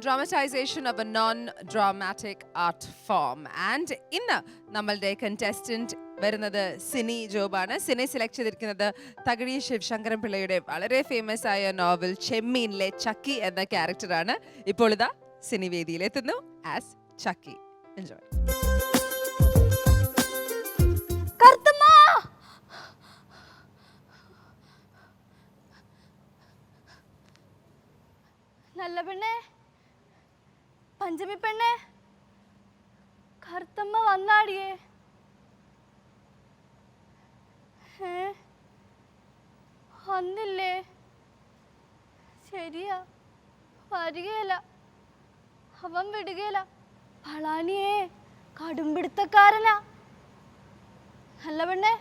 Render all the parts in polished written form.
Dramatization of a non-dramatic art form. And ഇന്ന് നമ്മളുടെ contestant വരുന്നത് സിനി ജോബാണ്. സിനി സെലക്ട് ചെയ്തിരിക്കുന്നത് തകഴി ശിവശങ്കരൻ പിള്ളയുടെ വളരെ ഫേമസ് ആയ നോവൽ ചെമ്മീനിലെ ചക്കി എന്ന ക്യാരക്ടറാണ്. ഇപ്പോൾ ഇതാ സിനി വേദിയിലെത്തുന്നു ആസ് ചക്കി. എൻജോയ്. നല്ല പെണ്ണേ, പഞ്ചമി പെണ്ണേ, കറുത്തമ്മ വന്നാടിയേ. വന്നില്ലേ? ശരിയാ, വരികയില്ല, അവൻ വിടുകയില്ല. പളാനിയേ കടുംപിടുത്തക്കാരനാ. നല്ല പെണ്ണേ,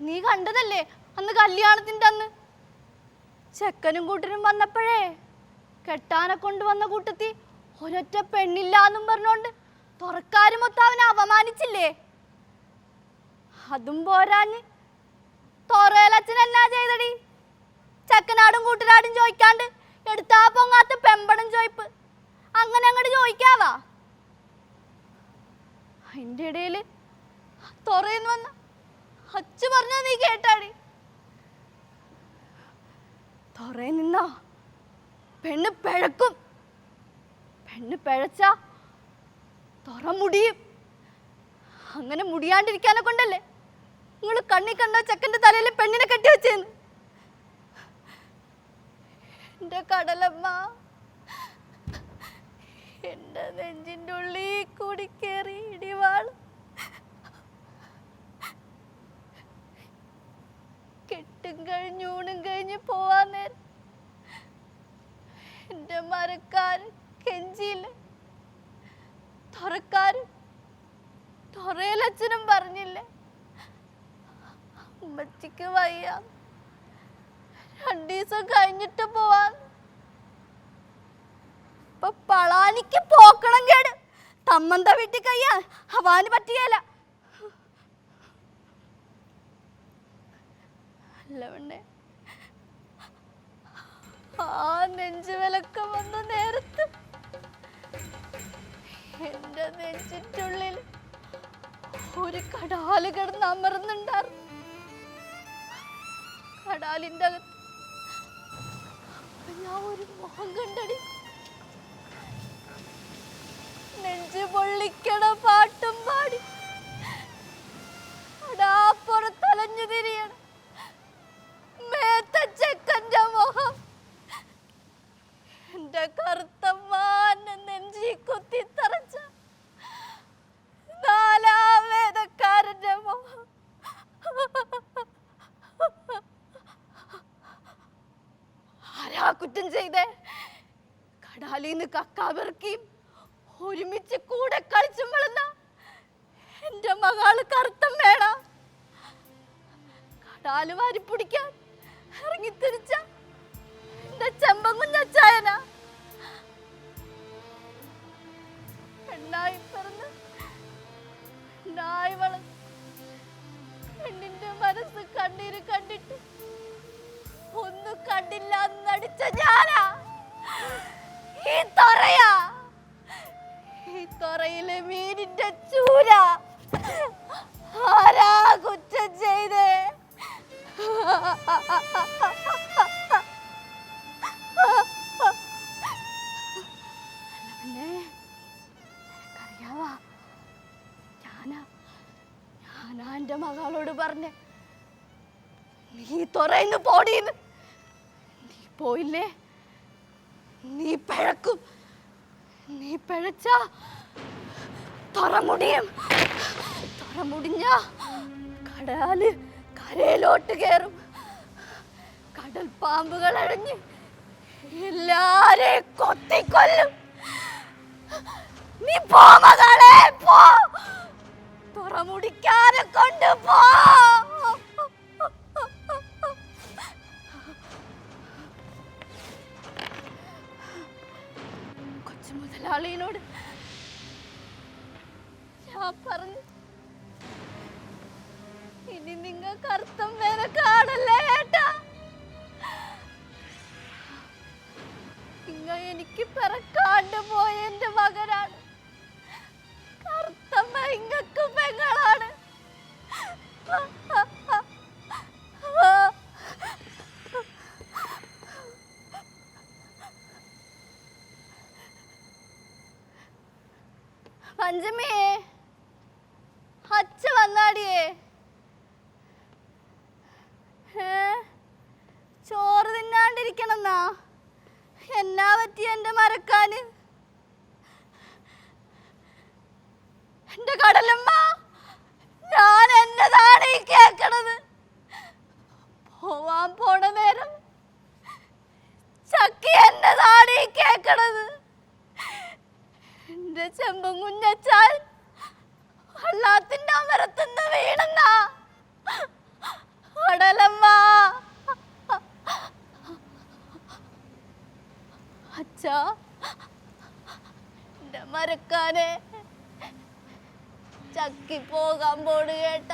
നീ കണ്ടതല്ലേ അന്ന് കല്യാണത്തിൻ്റെ അന്ന് ചെക്കനും കൂട്ടരും വന്നപ്പോഴേ കെട്ടാനെ കൊണ്ടുവന്ന കൂട്ടത്തി ഒരൊറ്റ പെണ്ണില്ലാന്നും പറഞ്ഞോണ്ട് തുറക്കാരും മൊത്തം അവനെ അവമാനിച്ചില്ലേ? അതും പോരാഞ്ഞ് തൊറയിലച്ഛൻ എന്നാ ചെയ്തടി? ചെക്കനാടും കൂട്ടരാടും ചോദിക്കാണ്ട് എടുത്താ പൊങ്ങാത്ത പെമ്പടം ചോയ്പ്പ് അങ്ങനെ അങ്ങോട്ട് ചോദിക്കാവാ? അതിൻ്റെ ഇടയിൽ തുറയെന്ന് വന്ന അച്ഛ പറഞ്ഞാ നീ കേട്ടാടി? തുറയിൽ നിന്നോ പെണ്ണ് പിഴക്കും. പെണ്ണ് പിഴച്ച തുറ മുടിയും. അങ്ങനെ മുടിയാണ്ടിരിക്കാനെ കൊണ്ടല്ലേ നിങ്ങൾ കണ്ണി കണ്ട ചെക്കൻ്റെ തലയിൽ പെണ്ണിനെ കെട്ടി വെച്ചേന്ന്. എൻ്റെ കടലമ്മ എൻ്റെ നെഞ്ചിൻ്റെ ഉള്ളിൽ കൂടി കയറി ഇടിവാൾ. കെട്ടും കഴിഞ്ഞ് ഊണും കഴിഞ്ഞ് പോവാൻ നേരം എൻ്റെ മരക്കാരൻ കെഞ്ചിയില്ല. തുറക്കാരൻ തുറയിലച്ഛനും പറഞ്ഞില്ലേ അമ്മച്ചിക്ക് വയ്യ, 2 ദിവസം കഴിഞ്ഞിട്ട് പോവാൻ. ഇപ്പൊ പളാനിക്ക് പോക്കണം കേട്. തമ്മന്ത വീട്ടിൽ കയ്യാ അവന് പറ്റിയല്ല. അല്ല വേണ്ടേ, ആ നെഞ്ചുവിലൊക്കെ വന്ന നേരത്ത് എന്റെ നെഞ്ചിറ്റുള്ളിൽ ഒരു കടാല് കിടന്ന് അമർന്നുണ്ടായിരുന്നു. കടാലിൻ്റെ അകത്ത് ഞാൻ ഒരു മുഖം കണ്ടടി. നെഞ്ചു പൊള്ളിക്കണ പാട്ടും പാടി അടാപ്പുറത്തലഞ്ഞു തിരിയണം മേത്ത ചെക്കൻ്റെ മുഖം. എൻ്റെ കറുത്തമ്മാനെ നെഞ്ചി കുത്തി തറച്ച 4-ാം വേദക്കാരൻ്റെ മുഖം. ആരാ കുറ്റം ചെയ്തേ? കടാലിന്ന് കക്കാവിറക്കിയും ഒരുമിച്ച് കൂടെ കളിച്ചും വളർന്ന എൻ്റെ മകള് കറുത്തമ്മേട. കടാല് വാരിപ്പിടിക്കാൻ ഇറങ്ങിത്തിരിച്ച എൻ്റെ ചെമ്പങ്കുഞ്ഞച്ചായന. പെണ്ണായി പിറന്ന് പെണ്ണായി വളർന്ന് പെണ്ണിന്റെ മനസ്സ് കണ്ണീര് കണ്ടിട്ട് ഒന്നും കണ്ടില്ല എന്നടിച്ച ഞാനാ ഈ തൊറയാ. ഈ തൊറയിലെ മീനിന്റെ ചൂര. ആരാ കുറ്റം ചെയ്തേ? അറിയാവാ, ഞാനാ എൻ്റെ മകളോട് പറഞ്ഞേ നീ തുറയിന്ന് പോടീന്ന്. നീ പോയില്ലേ നീ പിഴക്കും. നീ പിഴച്ച തുറ മുടിയും. തുറ മുടിഞ്ഞ കടല് കരയിലോട്ട് കയറും. കടൽ പാമ്പുകൾ അടഞ്ഞ് എല്ലാരെയും കൊത്തിക്കൊല്ലും. നീ പോ മകളെ, പോ. തുറ മുടിക്കാതെ കൊണ്ടുപോ. കൊച്ചു മുതലാളിയോട് ഞാൻ പറഞ്ഞു, ഇനി നിങ്ങൾ കറുത്തമ്മേനെ കാണല്ലേ ഏട്ടാ. ഇങ്ങ എനിക്ക് പിറക്കാണ്ട് പോയ എന്റെ മകനാണ്. കറുത്തമ്മ ഇങ്ങക്ക് പെങ്ങളാണ്. പഞ്ചമിയേ, അച്ഛ വന്നാടിയേ. ചോറ് തിന്നാണ്ടിരിക്കണെന്നാ എന്നാ പറ്റി എന്റെ മരക്കാന്? എന്റെ കടലമ്മ, ഞാൻ എന്നതാണ് ഈ കേക്കണത്? പോവാൻ പോണ നേരം ചക്കി എന്നതാണ് ഈ കേക്കണത്? എന്റെ ചെമ്പും കുഞ്ഞച്ചാൽ വള്ളാത്തിന്റെ അമരത്തുനിന്ന് വീണെന്നാ. കടലമ്മ, അച്ഛാ, എന്റെ മരക്കാനെ ചക്കി പോകാൻ പോണ് കേട്ട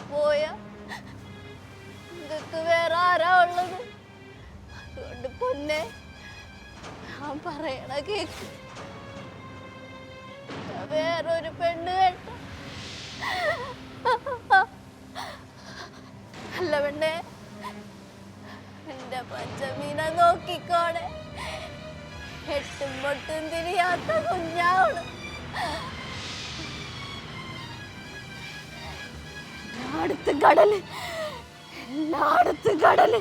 പോയ നിങ്ങൾക്ക് വേറെ ആരാ ഉള്ളത്? അതുകൊണ്ട് പൊന്നെ, ഞാൻ പറയണ കേക്ക്. വേറൊരു പെണ്ണ് കേട്ട അല്ല പെണ്ണെ, എന്റെ പച്ചമീനെ നോക്കിക്കോടെ. എട്ടും പൊട്ടും തിരിയാത്ത കുഞ്ഞാവണ്. എല്ലായിടത്തും കടല്, എല്ലായിടത്തും കടല്.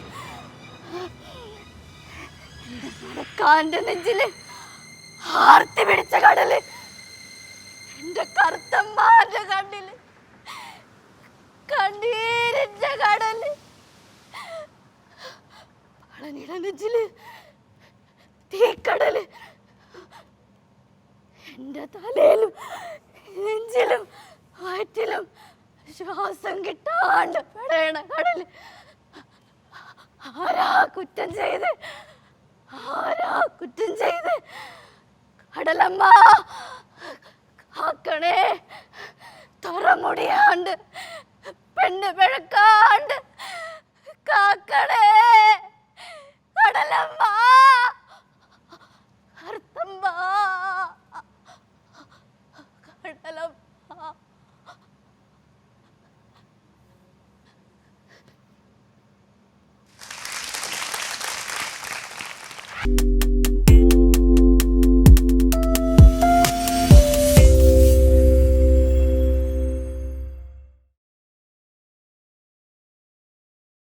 എന്റെ മരക്കാന്റെ നെഞ്ചില് ആർത്തി പിടിച്ച കടല്. എന്റെ കറുത്തമ്മാന്റെ കണ്ണില് കണ്ണീരിച്ച കടല്. പളനിയുടെ നെഞ്ചില് തീക്കടല്. എന്റെ തലയിലും നെഞ്ചിലും വയറ്റിലും ശ്വാസം കിട്ടാണ്ട് പെടയണ കടല്. ആരാ കുറ്റം ചെയ്ത്? ആരാ കുറ്റം ചെയ്ത്? കടലമ്മ കാക്കണേ, തുറമുടിയാണ്ട് പെണ്ണ് പിഴക്കാണ്ട് കാക്കണേ. കടലമ്മ, കറുത്തമ്മ, കടലമ്മ.